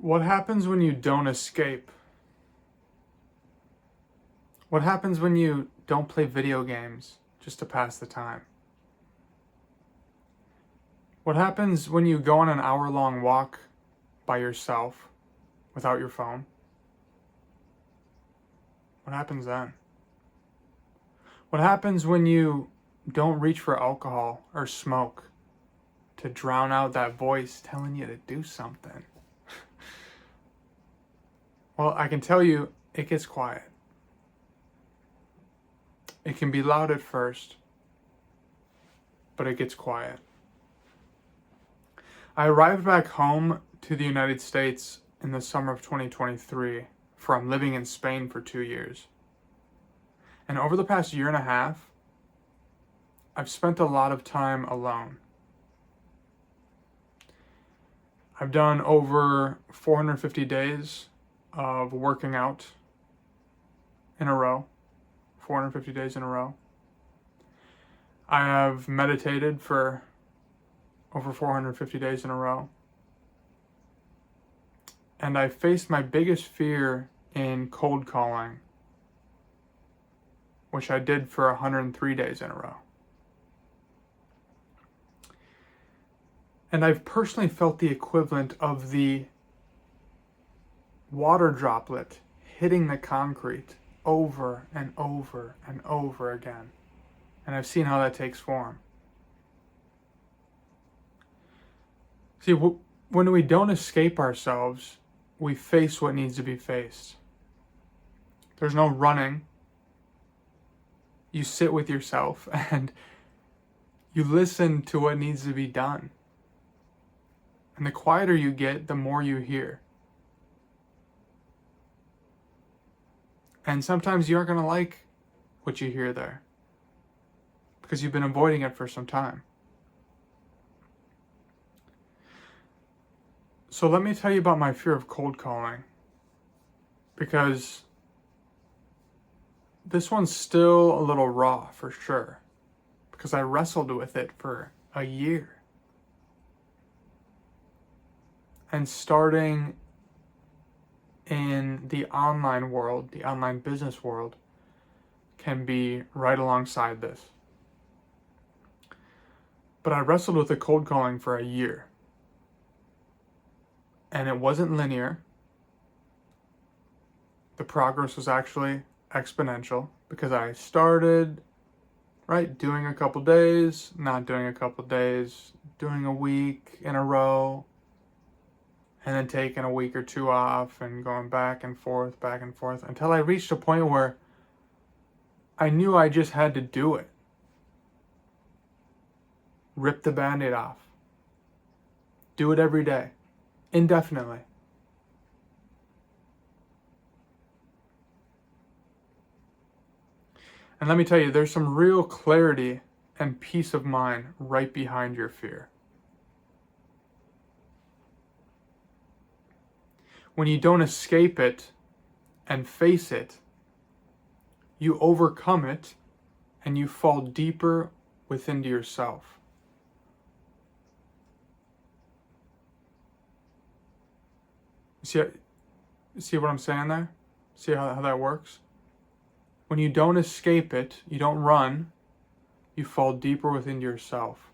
What happens when you don't escape? What happens when you don't play video games just to pass the time? What happens when you go on an hour-long walk by yourself without your phone? What happens then? What happens when you don't reach for alcohol or smoke to drown out that voice telling you to do something? Well, I can tell you, it gets quiet. It can be loud at first, but it gets quiet. I arrived back home to the United States in the summer of 2023 from living in Spain for 2 years. And over the past year and a half, I've spent a lot of time alone. I've done over 450 days of working out in a row, 450 days in a row. I have meditated for over 450 days in a row. And I faced my biggest fear in cold calling, which I did for 103 days in a row. And I've personally felt the equivalent of the water droplet hitting the concrete over and over and over again. And I've seen how that takes form. See, when we don't escape ourselves, we face what needs to be faced. There's no running. You sit with yourself and you listen to what needs to be done. And the quieter you get, the more you hear. And sometimes you aren't going to like what you hear there because you've been avoiding it for some time. So let me tell you about my fear of cold calling, because this one's still a little raw for sure, because I wrestled with it for a year. And starting in the online world, the online business world, can be right alongside this. But I wrestled with the cold calling for a year. And it wasn't linear. The progress was actually exponential, because I started, doing a couple days, not doing a couple days, doing a week in a row, and then taking a week or two off and going back and forth, until I reached a point where I knew I just had to do it. Rip the Band-Aid off. Do it every day, indefinitely. And let me tell you, there's some real clarity and peace of mind right behind your fear. When you don't escape it and face it, you overcome it and you fall deeper within yourself. See what I'm saying there? See how that works? When you don't escape it, you don't run, you fall deeper within yourself.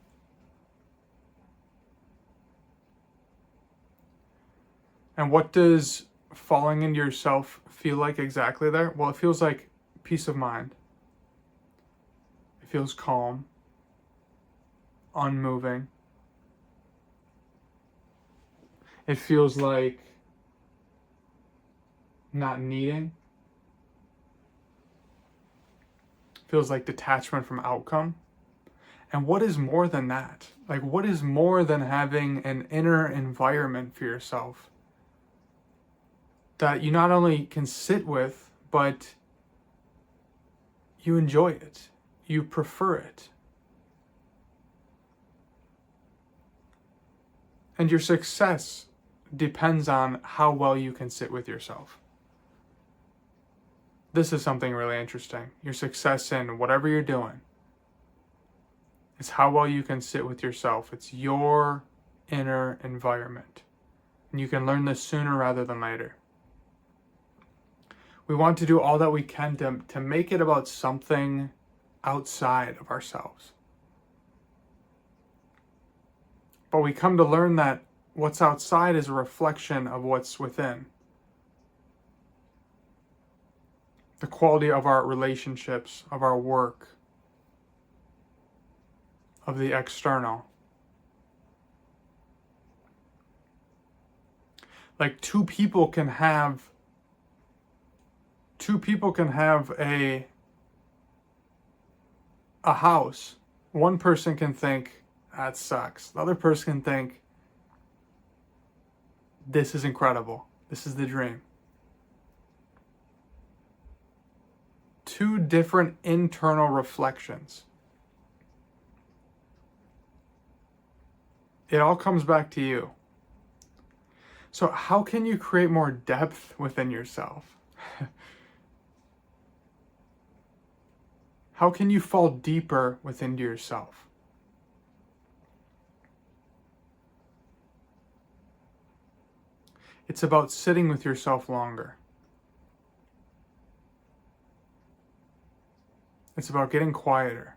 And what does falling into yourself feel like exactly there? Well, it feels like peace of mind. It feels calm, unmoving. It feels like not needing. It feels like detachment from outcome. And what is more than that? What is more than having an inner environment for yourself that you not only can sit with, but you enjoy it, you prefer it. And your success depends on how well you can sit with yourself. This is something really interesting. Your success in whatever you're doing is how well you can sit with yourself. It's your inner environment. And you can learn this sooner rather than later. We want to do all that we can to make it about something outside of ourselves. But we come to learn that what's outside is a reflection of what's within. The quality of our relationships, of our work, of the external. Like two people can have a house. One person can think, that sucks. The other person can think, this is incredible. This is the dream. Two different internal reflections. It all comes back to you. So how can you create more depth within yourself? How can you fall deeper within yourself? It's about sitting with yourself longer. It's about getting quieter.